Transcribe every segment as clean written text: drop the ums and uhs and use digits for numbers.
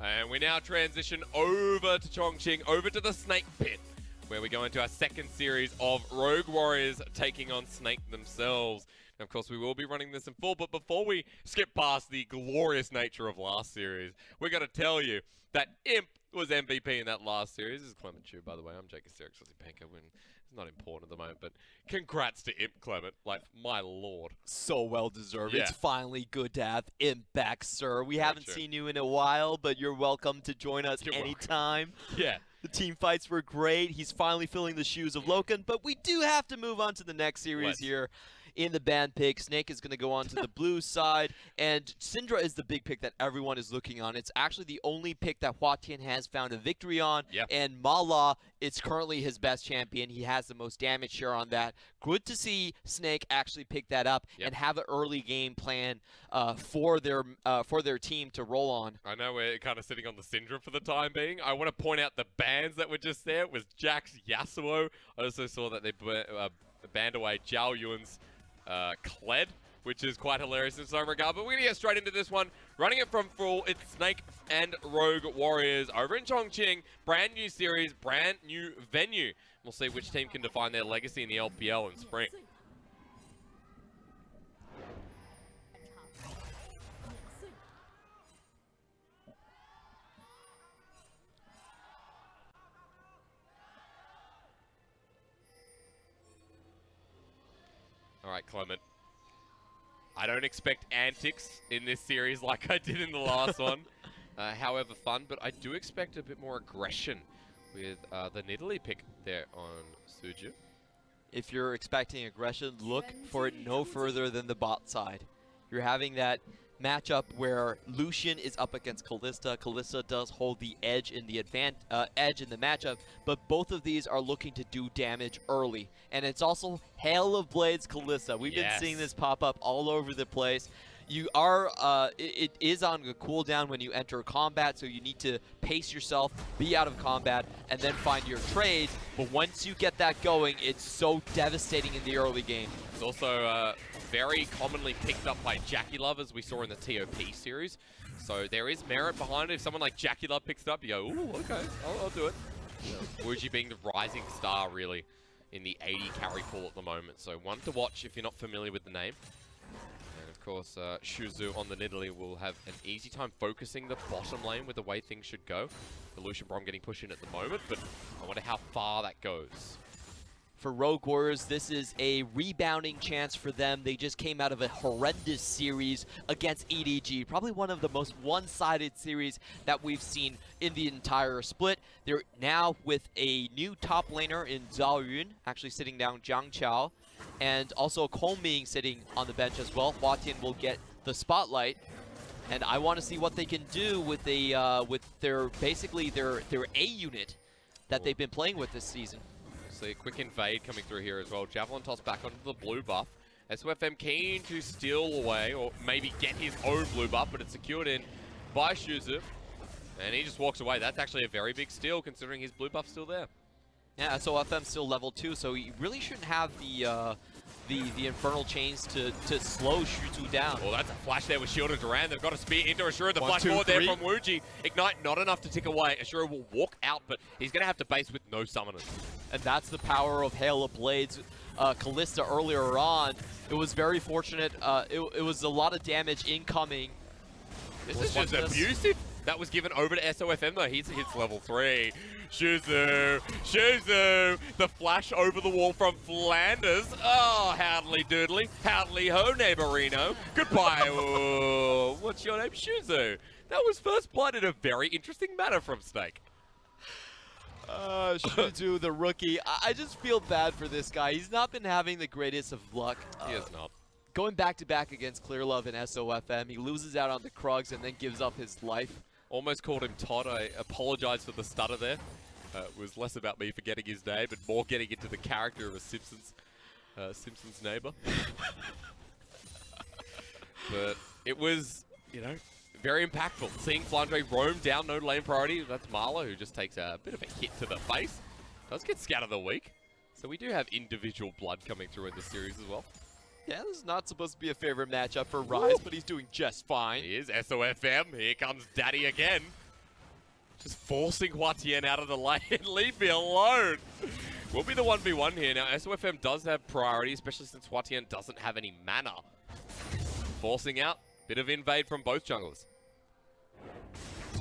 And we now transition over to Chongqing, over to the Snake Pit, where we go into our second series of Rogue Warriors taking on Snake themselves. And of course, we will be running this in full, but before we skip past the glorious nature of last series, we're going to tell you that Imp was MVP in that last series. This is Clement Chu, by the way. I'm Jake Asterix, Panko. It's not important at the moment, but congrats to Imp, Clement. Like, my lord. So well deserved. Yeah. It's finally good to have Imp back, sir. We haven't true. seen you in a while, but you're welcome to join us anytime. Yeah. The team fights were great. He's finally filling the shoes of Loken, but we do have to move on to the next series here. In the ban pick, Snake is going to go on to the blue side, and Syndra is the big pick that everyone is looking on. It's actually the only pick that Hua Tian has found a victory on, and Mala, it's currently his best champion. He has the most damage share on that. Good to see Snake actually pick that up and have an early game plan for their team to roll on. I know we're kind of sitting on the Syndra for the time being. I want to point out the bans that were just there. It was Jax Yasuo. I also saw that they banned away Zhao Yun's Kled, which is quite hilarious in some regard. But we're going to get straight into this one. Running it from full, it's Snake and Rogue Warriors over in Chongqing. Brand new series, brand new venue. We'll see which team can define their legacy in the LPL in spring. All right, Clement. I don't expect antics in this series like I did in the last one. However fun, but I do expect a bit more aggression with the Nidalee pick there on Suju. If you're expecting aggression, look for it no further than the bot side. You're having that matchup where Lucian is up against Kalista. Kalista does hold the edge in the edge in the matchup, but both of these are looking to do damage early. And it's also Hail of Blades Kalista. We've been seeing this pop up all over the place. You are, it is on a cooldown when you enter combat, so you need to pace yourself, be out of combat, and then find your trades. But once you get that going, it's so devastating in the early game. It's also very commonly picked up by Jackie Love, as we saw in the TOP series. So there is merit behind it. If someone like Jackie Love picks it up, you go, ooh, okay, I'll do it. Wuji being the rising star, really, in the 80 carry pool at the moment. So one to watch if you're not familiar with the name. And of course, Shuzu on the Nidalee will have an easy time focusing the bottom lane with the way things should go. The Lucian Brom getting pushed in at the moment, but I wonder how far that goes. For Rogue Warriors, this is a rebounding chance for them. They just came out of a horrendous series against EDG. Probably one of the most one-sided series that we've seen in the entire split. They're now with a new top laner in Zhao Yun, actually sitting down Jiang Chao, and also Kongming sitting on the bench as well. Hua Tian will get the spotlight. And I want to see what they can do with their basically their A unit that they've been playing with this season. A quick invade coming through here as well. Javelin toss back onto the blue buff. SOFM keen to steal away, or maybe get his own blue buff, but it's secured in by Shuzu. And he just walks away. That's actually a very big steal, considering his blue buff's still there. Yeah, SOFM's still level 2, so he really shouldn't have the Infernal Chains to slow Shuzu down. Well, that's a flash there with Shield and Duran. They've got a spear into Ashura. The flash forward there from Wuji. Ignite not enough to tick away. Ashura will walk out, but he's going to have to base with no summoners. And that's the power of Hail of Blades. Kalista earlier on, it was very fortunate. It was a lot of damage incoming. This is just abusive. That was given over to SOFM though. He hits level 3. Shuzu! Shuzu! The flash over the wall from Flanders. Oh, howdly doodly. Howdly ho, neighborino. Goodbye. What's your name? Shuzu. That was first blood in a very interesting manner from Snake. Shuzu, the rookie. I just feel bad for this guy. He's not been having the greatest of luck. He has not. Going back-to-back against Clearlove and SOFM, he loses out on the Krugs and then gives up his life. Almost called him Todd. I apologize for the stutter there. It was less about me forgetting his name, but more getting into the character of a Simpsons neighbor. But it was, you know, very impactful. Seeing Flandre roam down no lane priority. That's Marla, who just takes a bit of a hit to the face. Does get scat of the week. So we do have individual blood coming through in this series as well. Yeah, this is not supposed to be a favorite matchup for Rise, but he's doing just fine. He is. SOFM. Here comes Daddy again. Just forcing Huatien out of the lane. Leave me alone. We'll be the 1v1 here. Now, SOFM does have priority, especially since Huatien doesn't have any mana. Forcing out. Bit of invade from both junglers.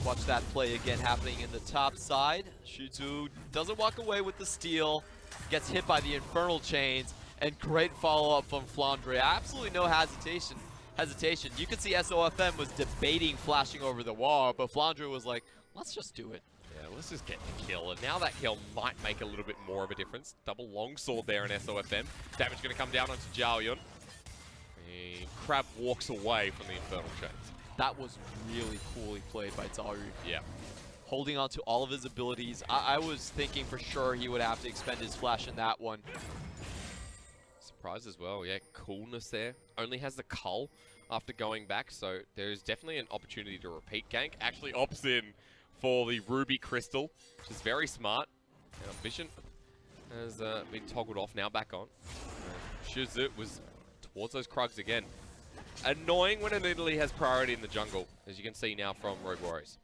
Watch that play again happening in the top side. Shuzu doesn't walk away with the steal. Gets hit by the Infernal Chains. And great follow-up from Flandre. Absolutely no hesitation. You could see SOFM was debating flashing over the wall, but Flandre was like, let's just do it. Yeah, let's just get the kill. And now that kill might make a little bit more of a difference. Double longsword there in SOFM. Damage going to come down onto Jiaoyun. And Crab walks away from the Infernal Chains. That was really coolly played by Zalru. Yeah. Holding on to all of his abilities. I was thinking for sure he would have to expend his flash in that one. Surprise as well, yeah. Coolness there. Only has the cull after going back, so there's definitely an opportunity to repeat gank. Actually opts in for the Ruby Crystal, which is very smart. Now Vision has been toggled off, now back on. Shuzu was towards those Krugs again. Annoying when an Italy has priority in the jungle, as you can see now from Rogue Warriors.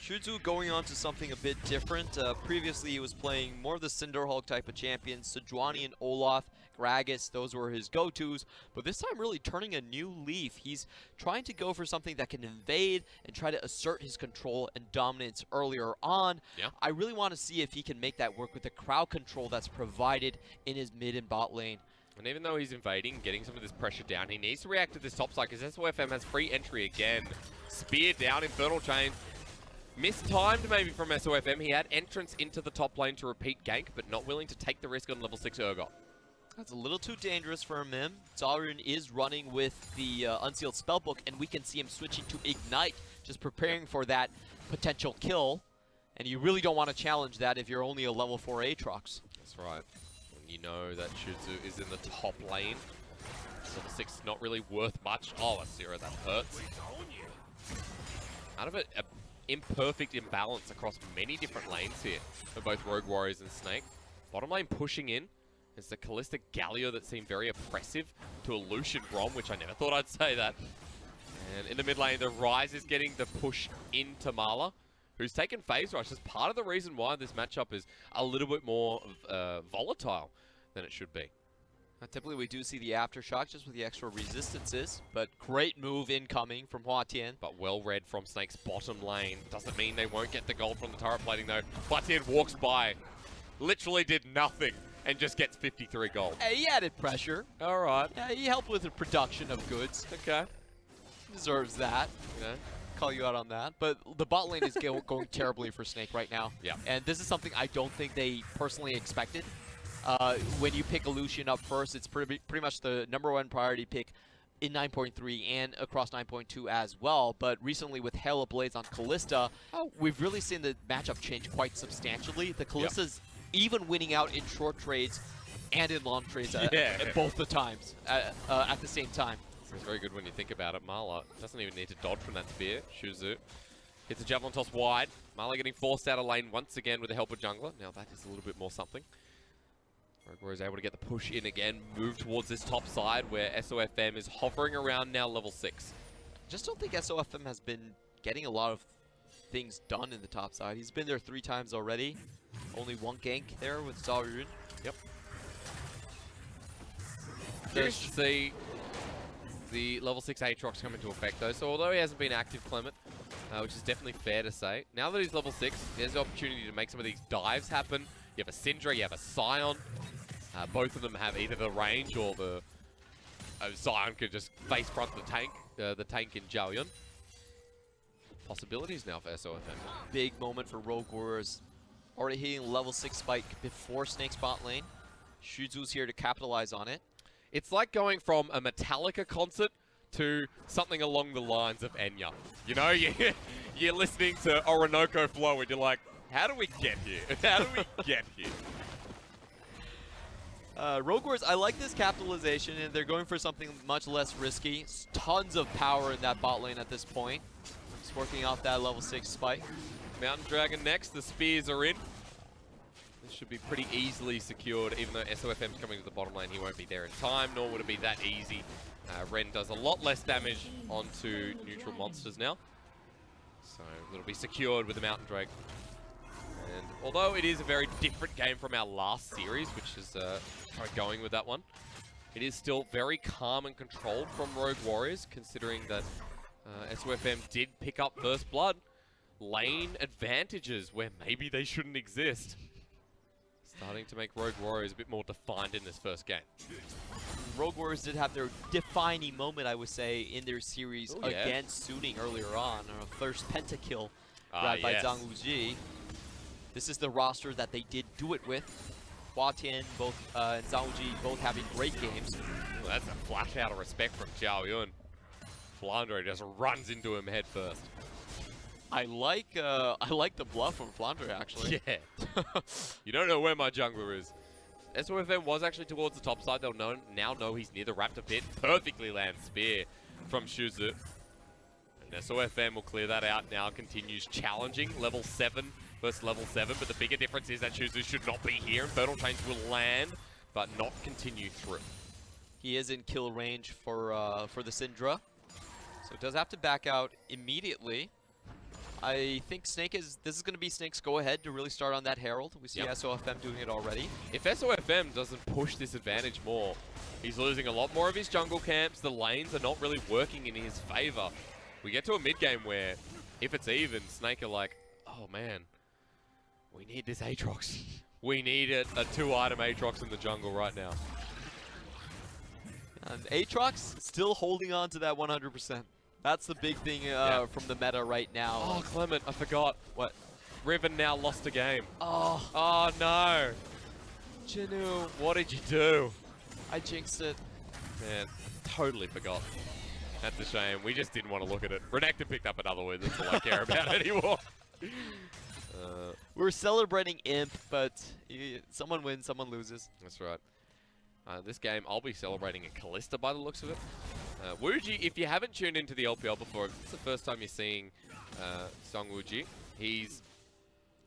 Shuzu going on to something a bit different. Previously he was playing more of the Cinderhulk type of champions. Sejuani and Olaf, Gragas, those were his go-tos. But this time really turning a new leaf. He's trying to go for something that can invade and try to assert his control and dominance earlier on. Yeah. I really want to see if he can make that work with the crowd control that's provided in his mid and bot lane. And even though he's invading, getting some of this pressure down, he needs to react to this top side because SOFM has free entry again. Spear down, Infernal Chain. Mistimed maybe from SOFM. He had entrance into the top lane to repeat gank, but not willing to take the risk on level 6 Urgot. That's a little too dangerous for him. Zalrun is running with the Unsealed Spellbook, and we can see him switching to Ignite, just preparing for that potential kill. And you really don't want to challenge that if you're only a level 4 Aatrox. That's right. When you know that Shuzu is in the top lane. Level 6 is not really worth much. Oh, Asira, that hurts. Out of it, imperfect imbalance across many different lanes here for both Rogue Warriors and Snake. Bottom lane pushing in is the Kalista Galio that seemed very oppressive to a Lucian Grom, which I never thought I'd say that. And in the mid lane, the Rise is getting the push into Marla, who's taken phase rush. That's part of the reason why this matchup is a little bit more volatile than it should be. Typically we do see the Aftershock just with the extra resistances, but great move incoming from Huatien. But well read from Snake's bottom lane. Doesn't mean they won't get the gold from the turret plating though. Huatien walks by, literally did nothing, and just gets 53 gold. Hey, he added pressure. All right. Yeah, he helped with the production of goods. Okay. Deserves that. You know? Call you out on that. But the bot lane is going terribly for Snake right now. Yeah. And this is something I don't think they personally expected. When you pick a Lucian up first, it's pretty much the #1 priority pick in 9.3 and across 9.2 as well. But recently with Hail Ablaze on Kalista, we've really seen the matchup change quite substantially. The Kalista's even winning out in short trades and in long trades at both the times at the same time. It's very good when you think about it. Marla doesn't even need to dodge from that spear. Shuzu hits a javelin toss wide. Marla getting forced out of lane once again with the help of jungler. Now that is a little bit more something. Rogue Warriors able to get the push in again, move towards this top side where SOFM is hovering around now level 6. Just don't think SOFM has been getting a lot of things done in the top side. He's been there 3 times already. Only 1 gank there with Zalrun. Yep. Curious to see the level 6 Aatrox come into effect though. So although he hasn't been active, Clement, which is definitely fair to say, now that he's level 6, there's the opportunity to make some of these dives happen. You have a Syndra, you have a Scion. Both of them have either the range or the Scion could just face front the tank in Jiaoyun. Possibilities now for SOFM. Big moment for Rogue Warriors. Already hitting level 6 spike before Snake's bot lane. Shuzu's here to capitalize on it. It's like going from a Metallica concert to something along the lines of Enya. You know, you're listening to Orinoco Flow and you're like, how do we get here? How do we get here? Rogue Warriors, I like this capitalization, and they're going for something much less risky. Tons of power in that bot lane at this point. Just working off that level 6 spike. Mountain Dragon next, the spears are in. This should be pretty easily secured, even though SOFM's coming to the bottom lane. He won't be there in time, nor would it be that easy. Ren does a lot less damage onto neutral monsters now. So it'll be secured with the Mountain Drake. And although it is a very different game from our last series, which is kind of going with that one, it is still very calm and controlled from Rogue Warriors, considering that SOFM did pick up First Blood. Lane advantages where maybe they shouldn't exist. Starting to make Rogue Warriors a bit more defined in this first game. Rogue Warriors did have their defining moment, I would say, in their series against Suning earlier on. Our first pentakill grabbed by Zhang Wuji. This is the roster that they did do it with. Hua Tian and Zhang Wuji both having great games. Ooh, that's a flash out of respect from Zhao Yun. Flandre just runs into him head first. I like the bluff from Flandre, actually. Yeah. You don't know where my jungler is. SOFM was actually towards the top side. They'll now know he's near the Raptor pit. Perfectly lands spear from Shuzu. And SOFM will clear that out now. Continues challenging level 7 versus level 7. But the bigger difference is that Shuzu should not be here. Infernal Chains will land, but not continue through. He is in kill range for the Syndra. So does have to back out immediately. I think this is going to be Snake's go-ahead to really start on that Herald. We see SOFM doing it already. If SOFM doesn't push this advantage more, he's losing a lot more of his jungle camps. The lanes are not really working in his favor. We get to a mid-game where, if it's even, Snake are like, oh man, we need this Aatrox. We need a 2-item Aatrox in the jungle right now. And Aatrox still holding on to that 100%. That's the big thing from the meta right now. Oh, Clement, I forgot. What? Riven now lost a game. Oh. Oh, no. Jinu, what did you do? I jinxed it. Man, totally forgot. That's a shame. We just didn't want to look at it. Renekton picked up another win. That's all I care about anymore. We're celebrating Imp, but someone wins, someone loses. That's right. This game, I'll be celebrating a Kalista by the looks of it. Wuji, if you haven't tuned into the LPL before, it's the first time you're seeing Zhang Wuji. He's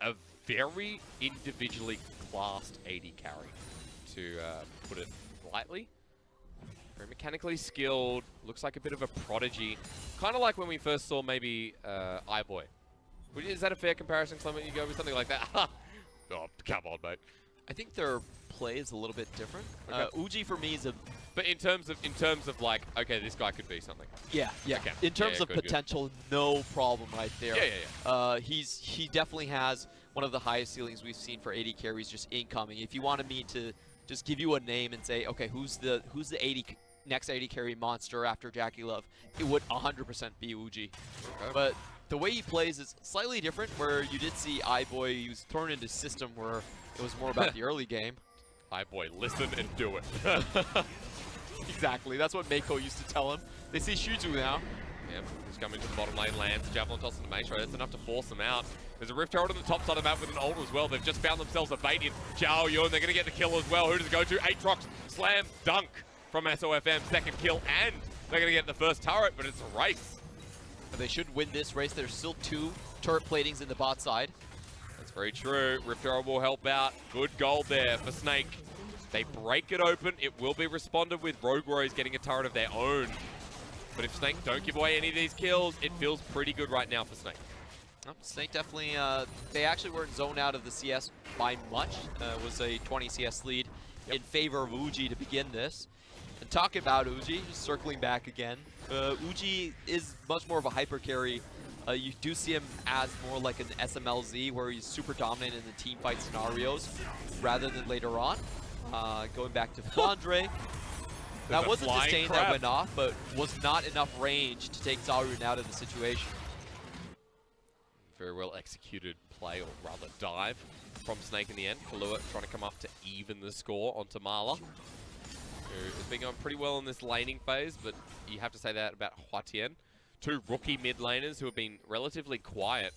a very individually classed AD carry, to put it lightly. Very mechanically skilled, looks like a bit of a prodigy. Kind of like when we first saw maybe iBoy. Is that a fair comparison, Clement? You go with something like that? Oh, come on, mate. I think their play is a little bit different. Okay. Uji for me is a... But in terms of like, okay, this guy could be something. Yeah. Okay. In terms of good, potential, no problem right there. Yeah. He definitely has one of the highest ceilings we've seen for AD carries just incoming. If you wanted me to just give you a name and say, okay, who's the next AD carry monster after Jackie Love, it would 100% be Uji. Okay. But the way he plays is slightly different, where you did see iBoy, he was thrown into system where it was more about the early game. iBoy, listen and do it. Exactly, that's what Mako used to tell him. They see Shuzu now. Yep, he's coming to the bottom lane, lands, Javelin toss into Maestro. That's enough to force them out. There's a Rift Herald on the top side of the map with an ult as well. They've just found themselves a bait in Zhao Yun. They're going to get the kill as well. Who does it go to? Aatrox, slam, dunk from SOFM. Second kill, and they're going to get the first turret, but it's a race. They should win this race. There's still 2 turret platings in the bot side. That's very true. Rift Herald will help out. Good gold there for Snake. They break it open. It will be responded with. Rogue Warriors getting a turret of their own. But if Snake don't give away any of these kills, it feels pretty good right now for Snake. Snake definitely, they actually weren't zoned out of the CS by much. It was a 20 CS lead in favor of Uji to begin this. And talking about Uji, just circling back again, Uji is much more of a hyper carry. You do see him as more like an SMLZ, where he's super dominant in the team fight scenarios, rather than later on. Going back to Flandre, that was a disdain that went off, but was not enough range to take Zarun out of the situation. Very well executed play, or rather dive, from Snake in the end. Kalua trying to come up to even the score onto Marla, who has been going pretty well in this laning phase, but you have to say that about Hua Tian. 2 rookie mid laners who have been relatively quiet.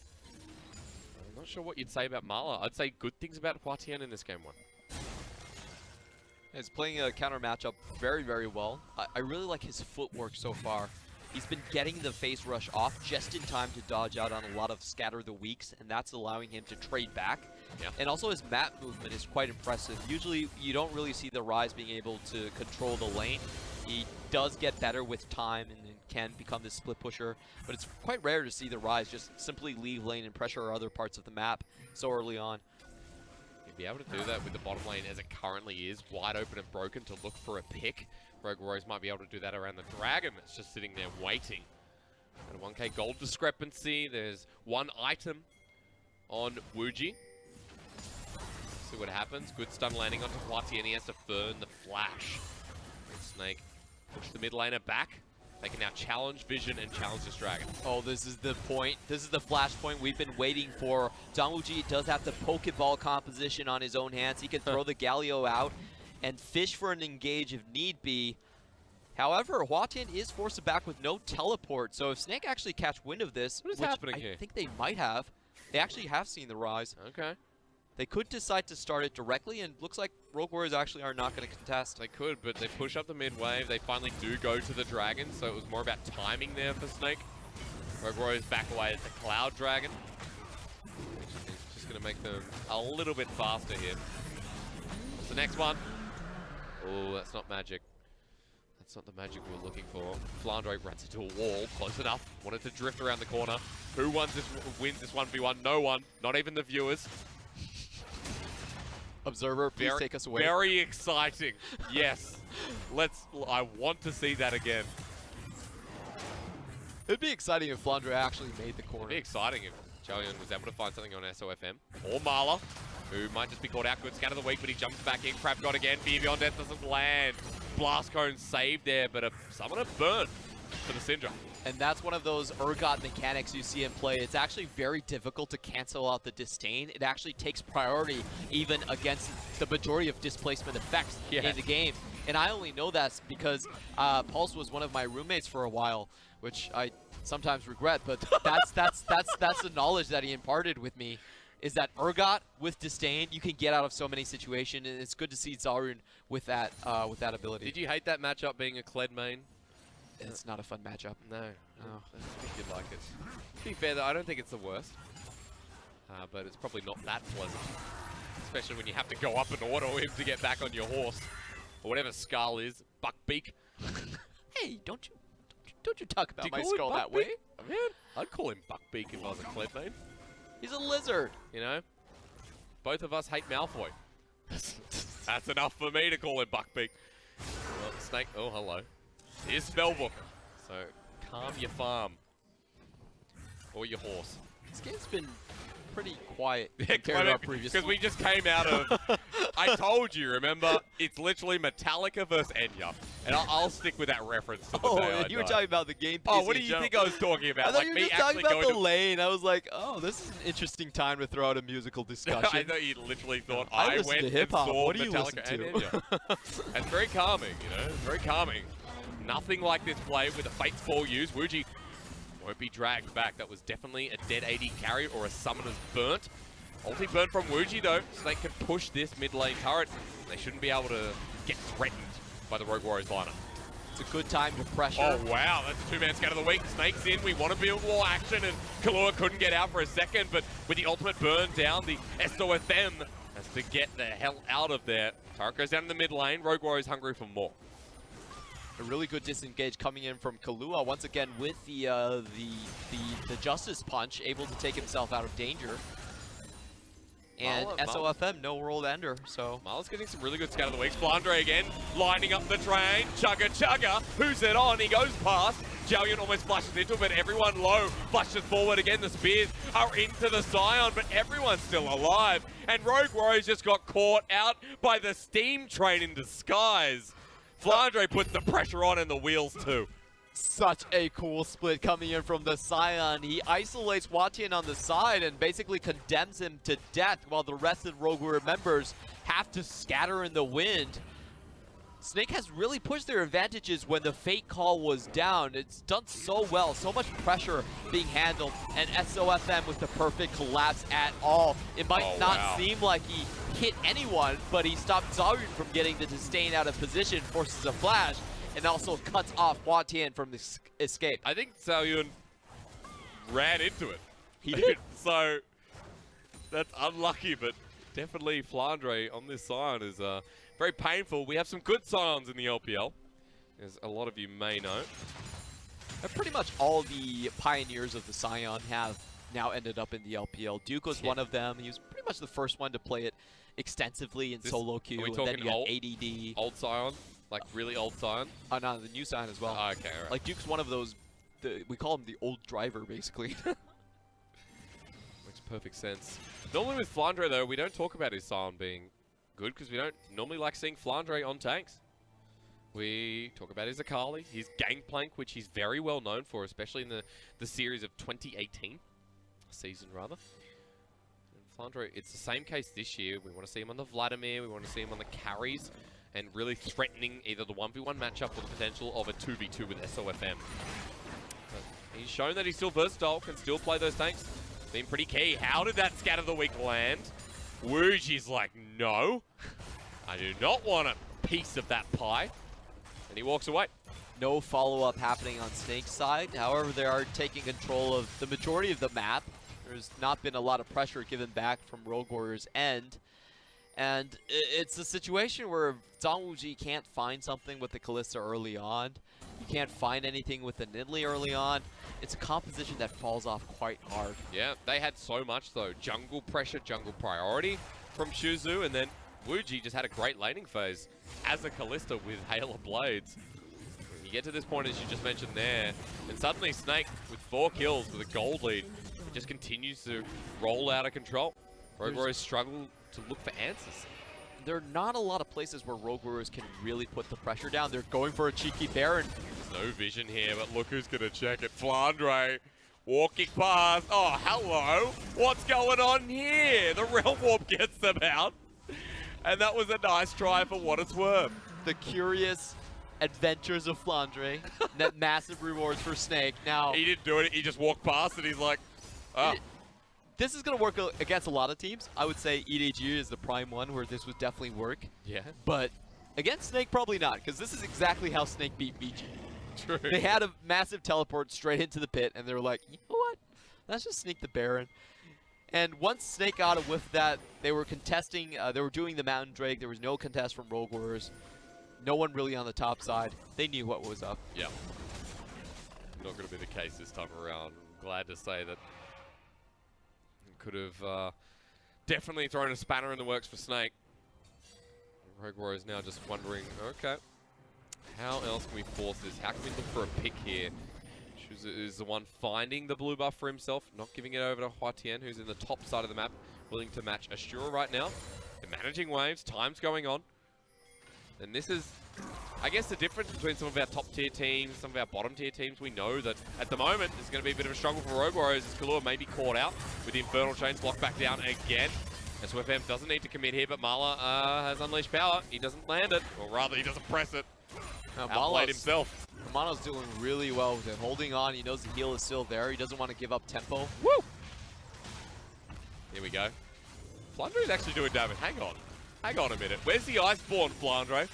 I'm not sure what you'd say about Marla. I'd say good things about Hua Tian in this game 1. He's playing a counter matchup very, very well. I really like his footwork so far. He's been getting the face rush off just in time to dodge out on a lot of scatter the weaks, and that's allowing him to trade back. Yeah. And also his map movement is quite impressive. Usually you don't really see the Rise being able to control the lane. He does get better with time and can become this split pusher, but it's quite rare to see the Rise just simply leave lane and pressure other parts of the map so early on. You'd be able to do that with the bottom lane as it currently is, wide open and broken to look for a pick. Rogue Warriors might be able to do that around the Dragon that's just sitting there waiting. And a 1k gold discrepancy. There's one item on Wuji. See what happens. Good stun landing onto Hwati, and he has to burn the flash. And Snake push the mid laner back. They can now challenge Vision and challenge this Dragon. Oh, this is the point. This is the flash point we've been waiting for. Wuji does have the Pokeball composition on his own hands. He can throw the Galio out and fish for an engage if need be. However, Hwatian is forced back with no teleport, so if Snake actually catch wind of this, what is happening here? I think they might have. They actually have seen the Rise. Okay. They could decide to start it directly, and looks like Rogue Warriors actually are not going to contest. They could, but they push up the mid wave. They finally do go to the Dragon, so it was more about timing there for Snake. Rogue Warriors back away at the Cloud Dragon, which is just going to make them a little bit faster here. What's the next one? Oh, that's not magic. That's not the magic we were looking for. Flandre runs into a wall. Close enough. Wanted to drift around the corner. Who wins this 1v1? No one. Not even the viewers. Observer, please take us away. Very exciting. Yes. I want to see that again. It'd be exciting if Flandre actually made the corner. It'd be exciting if Jalion was able to find something on SOFM. Or Marla, who might just be caught out. Good scatter the week, but he jumps back in. Crab got again. Fear Beyond Death doesn't land. Blast Cone saved there, but a summoner burn for the Syndra. And that's one of those Urgot mechanics you see in play. It's actually very difficult to cancel out the disdain. It actually takes priority even against the majority of displacement effects in the game. And I only know that because Pulse was one of my roommates for a while, which I sometimes regret, but that's the knowledge that he imparted with me, is that Urgot with disdain, you can get out of so many situations, and it's good to see Zarun with that ability. Did you hate that matchup being a Kled main? It's not a fun matchup. No. I think you'd like it. To be fair though, I don't think it's the worst. But it's probably not that pleasant. Especially when you have to go up and auto him to get back on your horse. Or whatever Skull is. Buckbeak. Hey, don't you talk about my call Skull that way. Man, I'd call him Buckbeak if I was a Kled main. He's a lizard. You know? Both of us hate Malfoy. That's enough for me to call him Buckbeak. Well, Snake, oh hello. Here's Spellbook. So, calm your farm. Or your horse. This game's been pretty quiet compared to our previous. Because we just came out of... I told you, remember? It's literally Metallica versus Enya. And I'll stick with that reference to the day you were talking about the game. Oh, what do you think I was talking about? I thought you were just talking about the lane. I was like, oh, this is an interesting time to throw out a musical discussion. I thought you literally thought I went to and saw what do you Metallica and Enya. It's very calming, you know? It's very calming. Nothing like this play with a Fate's Fall used. Wuji won't be dragged back. That was definitely a dead AD carry or a summoner's burnt. Ulti burn from Wuji though, so they can push this mid lane turret. They shouldn't be able to get threatened by the Rogue Warriors lineup. It's a good time to pressure. Oh wow, that's a two-man scatter of the week. Snake's in, we want to build more action, and Kalua couldn't get out for a second, but with the ultimate burn down, the SOFM has to get the hell out of there. Turret goes down in the mid lane, Rogue Warriors hungry for more. A really good disengage coming in from Kalua once again with the Justice Punch, able to take himself out of danger. And SOFM, no world ender, so... Marla's getting some really good scout of the week. Flandre again, lining up the train. Chugga chugga, who's it on? He goes past. Jalion almost flushes into it, but everyone low. Flushes forward again, the spears are into the Scion, but everyone's still alive. And Rogue Warriors just got caught out by the steam train in disguise. Flandre puts the pressure on and the wheels too. Such a cool split coming in from the Scion. He isolates Hwatian on the side and basically condemns him to death while the rest of the Rogue Warrior members have to scatter in the wind. Snake has really pushed their advantages when the Fate call was down. It's done so well, so much pressure being handled, and SOFM with the perfect collapse at all. It might not seem like he hit anyone, but he stopped Zarun from getting the disdain out of position, forces a flash, and also cuts off Hwatian from the escape. I think Zarun ran into it. He did. So that's unlucky, but definitely Flandre on this Scion is very painful. We have some good Scions in the LPL, as a lot of you may know. Pretty much all the pioneers of the Scion have now ended up in the LPL. Duke was one of them. He was pretty much the first one to play it extensively in solo queue. Are we And then talking you got ADD. Old Scion? Like really old Scion? No, the new Scion as well. Oh, okay, all right. Like Duke's one of those, we call him the old driver, basically. Makes perfect sense. Normally with Flandre, though, we don't talk about his Scion being good because we don't normally like seeing Flandre on tanks. We talk about his Akali, his Gangplank, which he's very well known for, especially in the series of 2018. Season, rather. And Flandre, it's the same case this year. We want to see him on the Vladimir, we want to see him on the carries, and really threatening either the 1v1 matchup or the potential of a 2v2 with SOFM. But he's shown that he's still versatile, can still play those tanks. Been pretty key. How did that Scatter the Weak land? Wuji's like, no. I do not want a piece of that pie. And he walks away. No follow-up happening on Snake's side. However, they are taking control of the majority of the map. There's not been a lot of pressure given back from Rogue Warrior's end. And it's a situation where Zhang can't find something with the Kalista early on. You can't find anything with the Nidalee early on. It's a composition that falls off quite hard. Yeah, they had so much, though. Jungle pressure, jungle priority from Shuzu, and then Wuji just had a great laning phase as a Kalista with Hail of Blades. You get to this point, as you just mentioned there, and suddenly Snake, with 4 kills with a gold lead, it just continues to roll out of control. Rogue Warriors struggle to look for answers. There are not a lot of places where Rogue Warriors can really put the pressure down. They're going for a cheeky Baron. There's no vision here, but look who's going to check it. Flandre walking past. Oh, hello. What's going on here? The Realm Warp gets them out. And that was a nice try for what it's worth. The curious adventures of Flandre. Net massive rewards for Snake. Now, he didn't do it. He just walked past and he's like, oh. This is going to work against a lot of teams. I would say EDG is the prime one where this would definitely work. Yeah. But against Snake, probably not, because this is exactly how Snake beat BG. True. They had a massive teleport straight into the pit, and they were like, you know what? Let's just sneak the Baron. And once Snake got a whiff that, they were contesting, they were doing the Mountain Drake. There was no contest from Rogue Warriors. No one really on the top side. They knew what was up. Yeah. Not going to be the case this time around. I'm glad to say that could have definitely thrown a spanner in the works for Snake. Rogue Warriors now just wondering, okay, how else can we force this? How can we look for a pick here? Shuzu is the one finding the blue buff for himself, not giving it over to Huatien, who's in the top side of the map, willing to match Ashura right now. They're managing waves, time's going on. And this is, I guess, the difference between some of our top tier teams, some of our bottom tier teams. We know that at the moment, it's going to be a bit of a struggle for Rogue Warriors as Kalua may be caught out with the Infernal Chains blocked back down again. SOFM doesn't need to commit here, but Mala has unleashed power. He doesn't land it, or rather, he doesn't press it. Outplayed himself. Kamano's doing really well with it, holding on. He knows the heal is still there. He doesn't want to give up tempo. Woo! Here we go. Flandre is actually doing damage. Hang on. Hang on a minute. Where's the Iceborne, Flandre?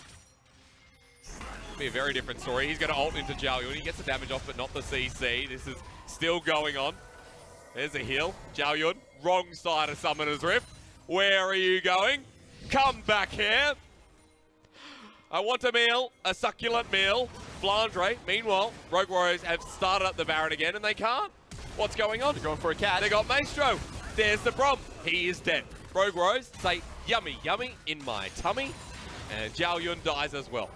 Be a very different story. He's going to ult into Jiaoyun. He gets the damage off, but not the CC. This is still going on. There's a heal. Jiaoyun, wrong side of Summoner's Rift. Where are you going? Come back here. I want a meal, a succulent meal. Flandre, meanwhile, Rogue Warriors have started up the Baron again, and they can't. What's going on? They're going for a catch. They got Maestro. There's the Brom. He is dead. Rogue Warriors say, yummy, yummy, in my tummy. And Jiaoyun dies as well.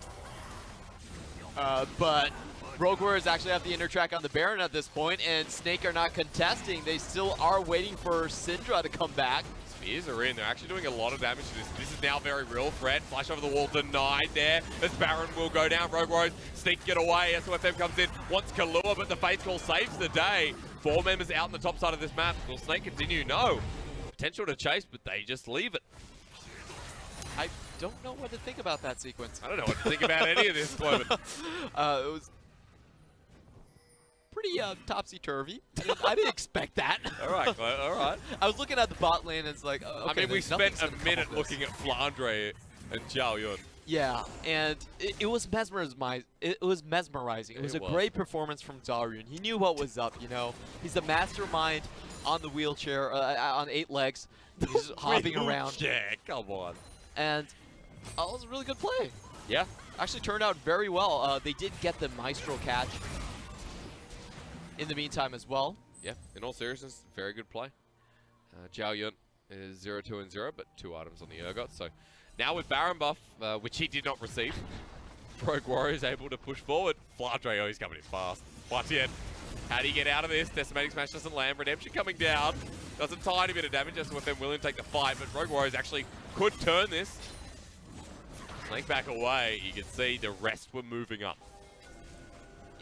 But Rogue Warriors actually have the inner track on the Baron at this point, and Snake are not contesting. They still are waiting for Syndra to come back. Spears are in. They're actually doing a lot of damage to this. This is now very real threat. Flash over the wall denied there. As Baron will go down. Rogue Warriors sneak it away. SOFM comes in. Wants Kalua, but the Faith Call saves the day. 4 members out on the top side of this map. Will Snake continue? No. Potential to chase, but they just leave it. I don't know what to think about that sequence. I don't know what to think about any of this, Cloven. It was pretty topsy-turvy. I didn't expect that. All right, Cloven, all right. I was looking at the bot lane and it's like, okay, I mean, we spent a minute looking at Flandre and Jiaoyun. Yeah, and it was mesmerizing. It was mesmerizing. It was a great performance from Zaryun. He knew what was up, you know. He's the mastermind on the wheelchair, on 8 legs. He's hopping around. Yeah, come on. And it was a really good play. Yeah. Actually turned out very well. They did get the Maestro catch. in the meantime as well. Yeah, in all seriousness, very good play. Zhao Yun is 0-2 and 0, but 2 items on the Urgot. So now with Baron buff, which he did not receive, Rogue Warrior is able to push forward. Flandre, oh, he's coming in fast. Watien, how do you get out of this? Decimating Smash doesn't land. Redemption coming down. Does a tiny bit of damage, just with them willing to take the fight, but Rogue Warriors actually could turn this. Snake back away. You can see the rest were moving up.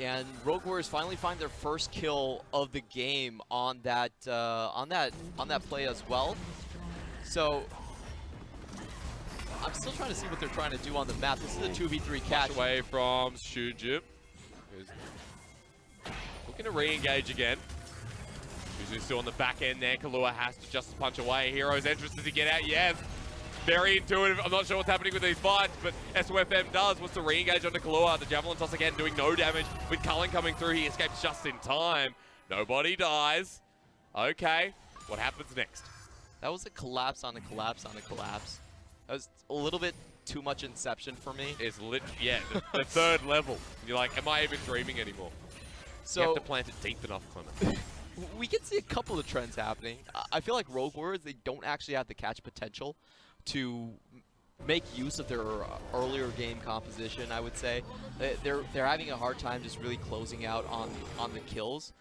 And Rogue Warriors finally find their first kill of the game on that play as well. So I'm still trying to see what they're trying to do on the map. This is a 2v3 catch. Away from Shuju. Looking to re-engage again. Shuju's still on the back end there. Kahlua has to just punch away. Hero's entrance, does he get out? Yes. Very intuitive. I'm not sure what's happening with these fights, but SOFM does. Wants to re-engage onto Kahlua. The Javelin toss again, doing no damage. With Cullen coming through, he escapes just in time. Nobody dies. Okay, what happens next? That was a collapse on a collapse on a collapse. That was a little bit too much Inception for me. It's yeah, the third level. You're like, am I even dreaming anymore? So you have to plant it deep enough, Clement. We can see a couple of trends happening. I feel like Rogue Warriors, they don't actually have the catch potential to make use of their earlier game composition, I would say. They're having a hard time just really closing out on the kills.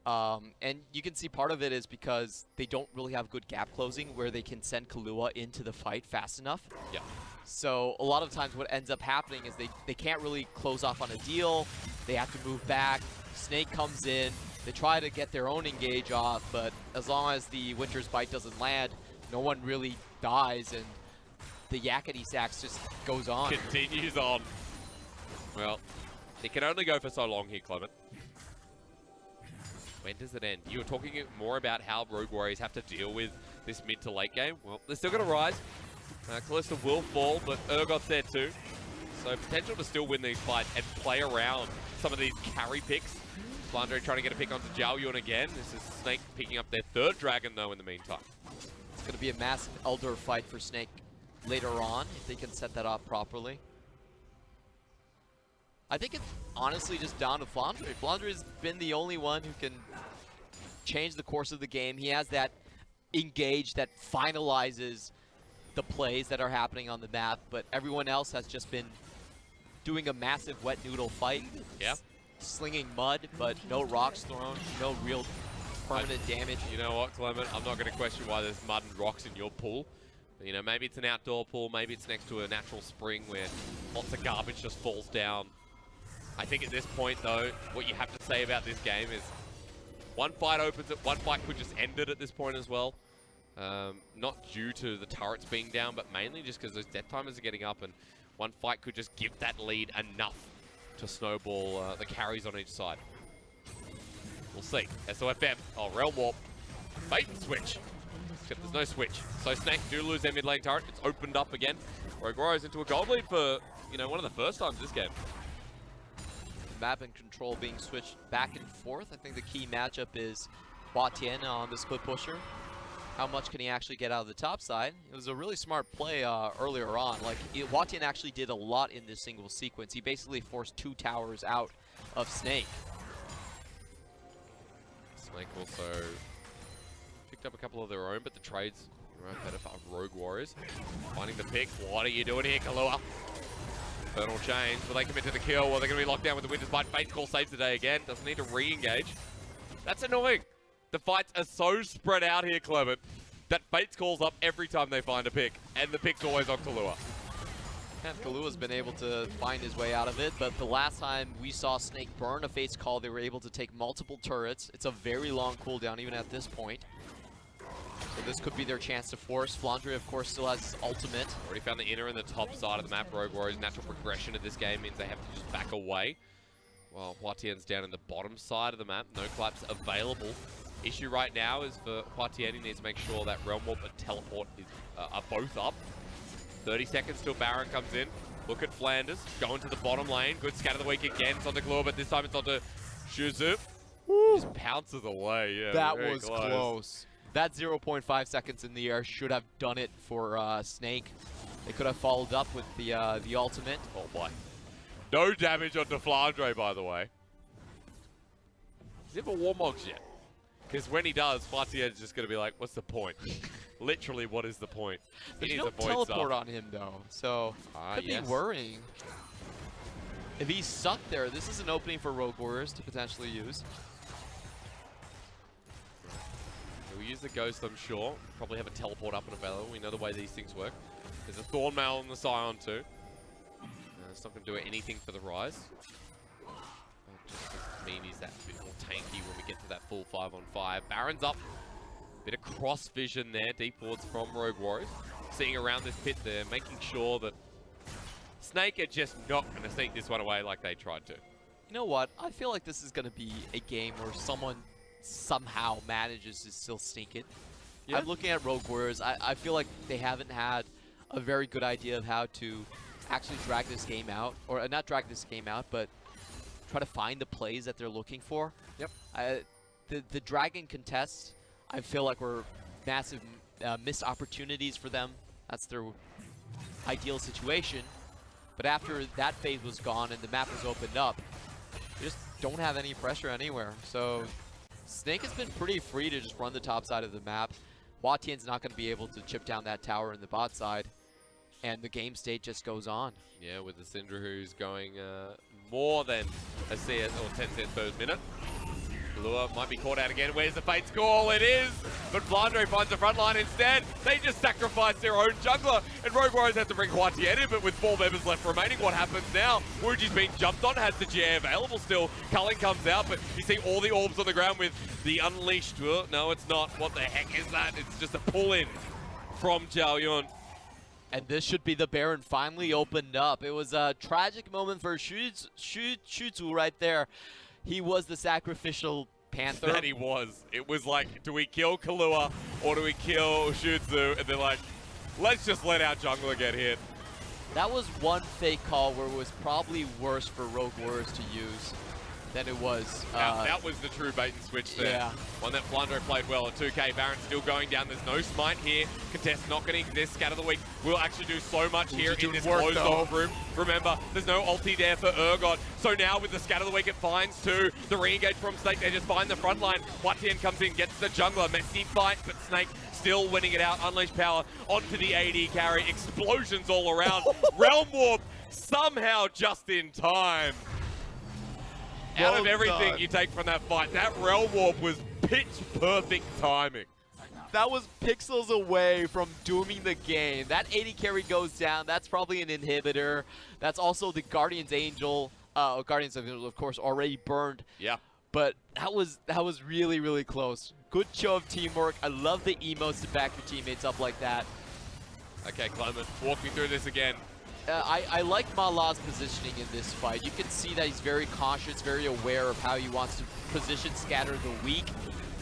And you can see part of it is because they don't really have good gap closing where they can send Kahlua into the fight fast enough. Yeah. So a lot of times what ends up happening is they can't really close off on a deal. They have to move back. Snake comes in. They try to get their own engage off, but as long as the Winter's Bite doesn't land, no one really dies, and the yakety sax just goes on. Continues on. Well, it can only go for so long here, Clement. When does it end? You were talking more about how Rogue Warriors have to deal with this mid to late game. Well, they're still going to rise. Callista will fall, but Urgot's there too. So potential to still win these fights and play around some of these carry picks. Flandre trying to get a pick onto Zhao Yun again. This is Snake picking up their third dragon though in the meantime. It's going to be a massive Elder fight for Snake later on if they can set that up properly. I think it's honestly just down to Flandre. Flandre has been the only one who can change the course of the game. He has that engage that finalizes the plays that are happening on the map, but everyone else has just been doing a massive wet noodle fight. Yeah. Slinging mud, but no rocks thrown, no real permanent damage. You know what, Clement? I'm not going to question why there's mud and rocks in your pool. You know, maybe it's an outdoor pool, maybe it's next to a natural spring where lots of garbage just falls down. I think at this point, though, what you have to say about this game is one fight opens it, one fight could just end it at this point as well. Not due to the turrets being down, but mainly just because those death timers are getting up, and one fight could just give that lead enough to snowball the carries on each side. We'll see. SOFM. Oh, Realm Warp. Bait and switch. Except there's no switch. So Snake do lose their mid lane turret. It's opened up again. Rogue Warriors into a gold lead for, you know, one of the first times this game. Map and control being switched back and forth. I think the key matchup is Watien on the split pusher. How much can he actually get out of the top side? It was a really smart play earlier on. Like, Watien actually did a lot in this single sequence. He basically forced 2 towers out of Snake. Snake also picked up a couple of their own, but the trades are better for Rogue Warriors. Finding the pick. What are you doing here, Kahlua? Infernal Chains. Will they commit to the kill? Well, they're going to be locked down with the Winter's Bite. Fate Call saves the day again. Doesn't need to re-engage. That's annoying. The fights are so spread out here, Clement, that Fates calls up every time they find a pick, and the pick's always on Kahlua. And Kahlua's been able to find his way out of it, but the last time we saw Snake burn a Fates Call, they were able to take multiple turrets. It's a very long cooldown, even at this point. So this could be their chance to force. Flandre, of course, still has his ultimate. Already found the inner and the top side of the map. Rogue Warriors' natural progression of this game means they have to just back away. While Huatien's down in the bottom side of the map. No claps available. Issue right now is for Huatien. He needs to make sure that Realm Warp and Teleport are both up. 30 seconds till Baron comes in. Look at Flanders. Going to the bottom lane. Good scatter the week again. It's onto Glor, but this time it's onto Shuzu. Just pounces away. Yeah, that was close. That 0.5 seconds in the air should have done it for Snake. They could have followed up with the ultimate. Oh boy. No damage onto Flandre, by the way. Has he ever Warmogs yet? Because when he does, Fatih is just going to be like, what's the point? Literally, what is the point? There's no teleport on him, though, so could be worrying. If he's stuck there, this is an opening for Rogue Warriors to potentially use. He'll use the Ghost, I'm sure. Probably have a teleport up and available. We know the way these things work. There's a Thornmail on the Scion, too. It's not going to do anything for the Rise. Just mean he's that bit more tanky when we get to that full 5-on-5. Baron's up. Bit of cross vision there. Deep wards from Rogue Warriors. Seeing around this pit there, making sure that Snake are just not going to sneak this one away like they tried to. You know what? I feel like this is going to be a game where someone somehow manages to still sneak it. Yeah. I'm looking at Rogue Warriors. I feel like they haven't had a very good idea of how to actually drag this game out. Or not drag this game out, but try to find the plays that they're looking for. Yep. The Dragon contests, I feel like were massive missed opportunities for them. That's their ideal situation. But after that phase was gone and the map was opened up, they just don't have any pressure anywhere. So Snake has been pretty free to just run the top side of the map. Watian's not going to be able to chip down that tower in the bot side. And the game state just goes on. Yeah, with the Syndra who's going more than a CS or 10 cents per minute. Lua might be caught out again. Where's the Fate's call? It is! But Flandre finds the front line instead. They just sacrifice their own jungler. And Rogue Warriors have to bring Huatien in, but with 4 members left remaining, what happens now? Wuji's been jumped on, has the GA available still. Culling comes out, but you see all the orbs on the ground with the Unleashed. Oh, no, it's not. What the heck is that? It's just a pull-in from Zhao Yun. And this should be the Baron finally opened up. It was a tragic moment for Shuzu right there. He was the sacrificial panther. That he was. It was like, do we kill Kahlua or do we kill Shuzu? And they're like, let's just let our jungler get hit. That was one fake call where it was probably worse for Rogue Warriors to use than it was. That was the true bait and switch there. Yeah. One that Flandre played well at 2K. Baron still going down. There's no smite here. Contest not going to exist. Scatter the Weak will actually do so much here in this closed off room. Remember, there's no ulti there for Urgot. So now with the Scatter the Weak, it finds two. The re-engage from Snake, they just find the front line. Huatien comes in, gets the jungler. Messy fight, but Snake still winning it out. Unleashed power onto the AD carry. Explosions all around. Realm Warp somehow just in time. Out of everything you take from that fight, that Realm Warp was pitch perfect timing. That was pixels away from dooming the game. That AD carry goes down. That's probably an inhibitor. That's also the Guardian's Angel. Guardian's Angel, of course, already burned. Yeah. But that was really, really close. Good show of teamwork. I love the emotes to back your teammates up like that. Okay, Clement, walk me through this again. I like Mala's positioning in this fight. You can see that he's very cautious, very aware of how he wants to position Scatter the Weak.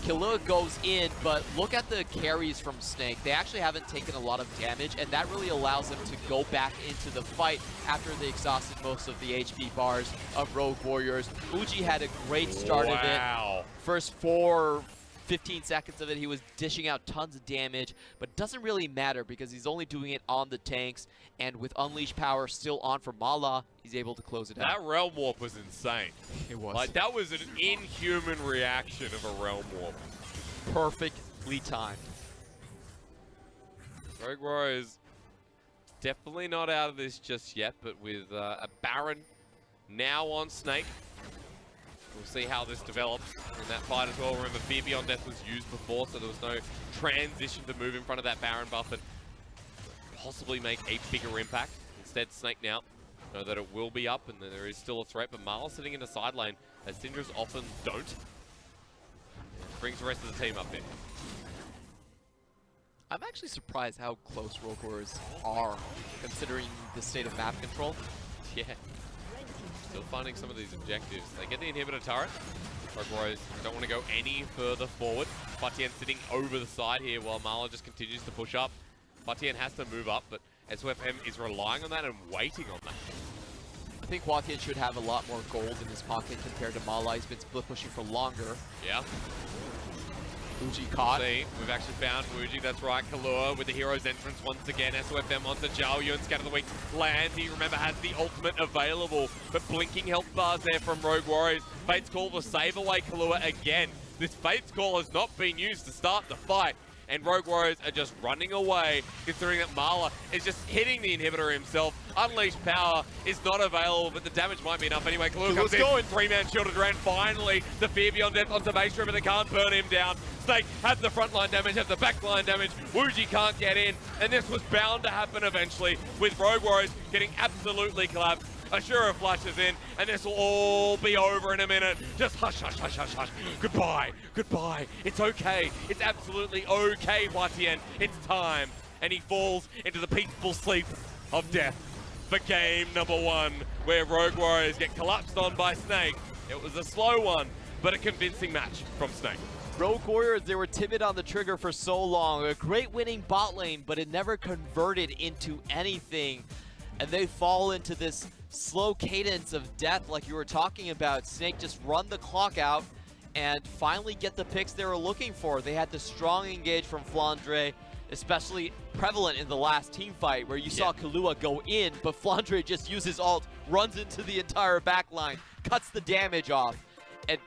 Kahlua goes in, but look at the carries from Snake. They actually haven't taken a lot of damage, and that really allows them to go back into the fight after they exhausted most of the HP bars of Rogue Warriors. Uji had a great start of it. First 15 seconds of it, he was dishing out tons of damage, but it doesn't really matter because he's only doing it on the tanks, and with Unleashed power still on for Mala, he's able to close it out. That Realm Warp was insane. It was. Like, that was an inhuman reaction of a Realm Warp. Perfectly timed. Rogue Warriors definitely not out of this just yet, but with a Baron now on Snake. We'll see how this develops in that fight as well. Remember, Fear Beyond Death was used before, so there was no transition to move in front of that Baron buff and possibly make a bigger impact. Instead, Snake now know that it will be up and there is still a threat, but Marl sitting in the side lane, as Syndras often don't. Brings the rest of the team up there. I'm actually surprised how close Rogue Warriors are, considering the state of map control. Yeah. Still finding some of these objectives. They get the inhibitor turret. Rogue Warriors don't want to go any further forward. Huatien sitting over the side here while Marla just continues to push up. Huatien has to move up, but SOFM is relying on that and waiting on that. I think Huatien should have a lot more gold in his pocket compared to Mala. He's been split pushing for longer. Yeah. Uji caught. See, we've actually found Wuji, that's right. Kalua with the hero's entrance once again. SOFM onto Zhao Yun, Scatter the Weak lands. He, remember, has the ultimate available, but blinking health bars there from Rogue Warriors. Fate's Call will save away Kalua again. This Fate's Call has not been used to start the fight, and Rogue Warriors are just running away, considering that Marla is just hitting the inhibitor himself. Unleashed Power is not available, but the damage might be enough anyway. Kalua comes in, going. 3-man shielded Ren. Finally, the Fear Beyond Death onto Maestro, but they can't burn him down. Snake has the frontline damage, has the backline damage. Wuji can't get in, and this was bound to happen eventually, with Rogue Warriors getting absolutely collapsed. Ashura flashes in, and this will all be over in a minute. Just hush, hush, hush, hush, hush. Goodbye, goodbye. It's okay. It's absolutely okay, Huatien. It's time. And he falls into the peaceful sleep of death for game number 1, where Rogue Warriors get collapsed on by Snake. It was a slow one, but a convincing match from Snake. Rogue Warriors, they were timid on the trigger for so long. A great winning bot lane, but it never converted into anything. And they fall into this slow cadence of death like you were talking about. Snake just run the clock out and finally get the picks they were looking for. They had the strong engage from Flandre, especially prevalent in the last team fight where you saw Kalua go in, but Flandre just uses ult, runs into the entire backline, cuts the damage off, and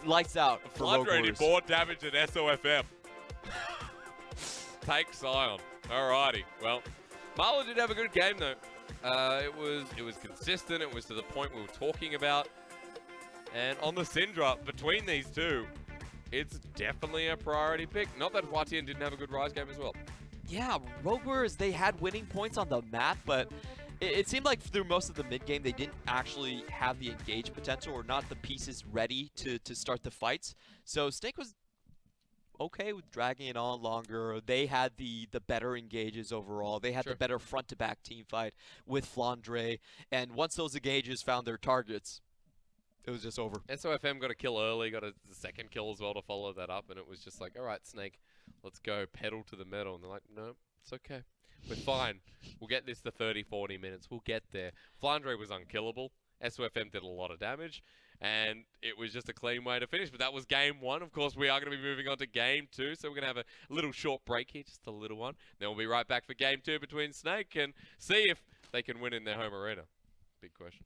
lights out for Rogue Flandre Warriors. did more damage than SOFM. Take Sion. Alrighty. Well, Marla did have a good game though. It was consistent. It was to the point we were talking about. And on the Syndra, between these two, it's definitely a priority pick. Not that Huatien didn't have a good Rise game as well. Yeah, Rogue Warriors, they had winning points on the map, but it seemed like through most of the mid game, they didn't actually have the engage potential or not the pieces ready to start the fights. So Snake was okay with dragging it on longer. They had the better engages overall. They had the better front-to-back team fight with Flandre. And once those engages found their targets, it was just over. SOFM got a kill early, got a second kill as well to follow that up, and it was just like, all right, Snake, let's go pedal to the metal. And they're like, no, it's okay. We're fine. We'll get this to 30, 40 minutes. We'll get there. Flandre was unkillable. SOFM did a lot of damage. And it was just a clean way to finish. But that was game 1. Of course, we are going to be moving on to game 2. So we're going to have a little short break here, just a little one. Then we'll be right back for game 2 between Snake and see if they can win in their home arena. Big question.